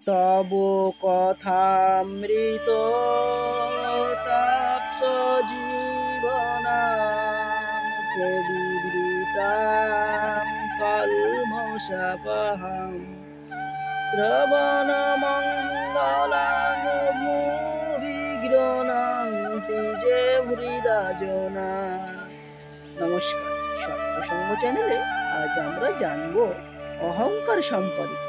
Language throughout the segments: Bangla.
তব কথামৃত তাপ্ত জীবনাং প্রবিবৃতাং কল্মষাপহাম শ্রবণমঙ্গলাং ভূবিগ্রহণন্তি যে হৃদা জনা। নমস্কার, সৎসঙ্গ চ্যানেলে আজ আমরা জানব অহংকার সম্পর্কে।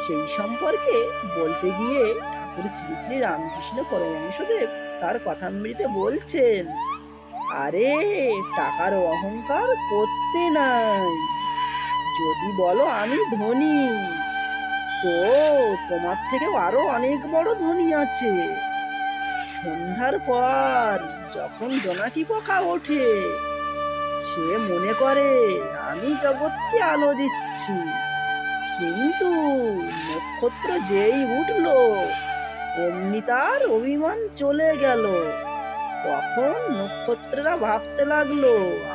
সেই সম্পর্কে বলতে গিয়ে ঠাকুর শ্রী শ্রী রামকৃষ্ণ পরমহংসদেব তার কথামৃতে বলছেন, আরে টাকার অহংকার করতে নাই। যদি বলো আমি ধনী, তো তোমার থেকেও আরো অনেক বড় ধনী আছে। সন্ধ্যার পর যখন জোনাকি পোকা ওঠে, সে মনে করে আমি জগৎকে আলো দিচ্ছি, কিন্তু নক্ষত্র যেই উঠল অমনি তার অভিমান চলে গেল। তখন নক্ষত্ররা ভাবতে লাগলো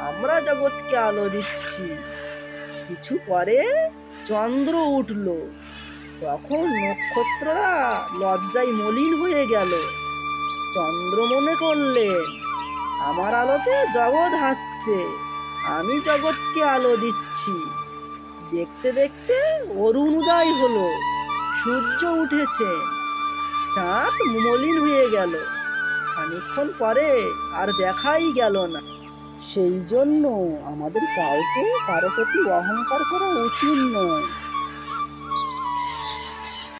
আমরা জগৎকে আলো দিচ্ছি। কিছু পরে চন্দ্র উঠল, তখন নক্ষত্ররা লজ্জায় মলিন হয়ে গেল। চন্দ্র মনে করলেন আমার আলোতে জগৎ হাসছে, আমি জগৎকে আলো দিচ্ছি। দেখতে দেখতে অরুণোদয় হলো, সূর্য উঠেছে, চাঁদ মলিন হয়ে গেল। খানিকক্ষণ পরে আর দেখাই গেল না। সেই জন্য আমাদের কাউকে কারো প্রতি অহংকার করা উচিত নয়।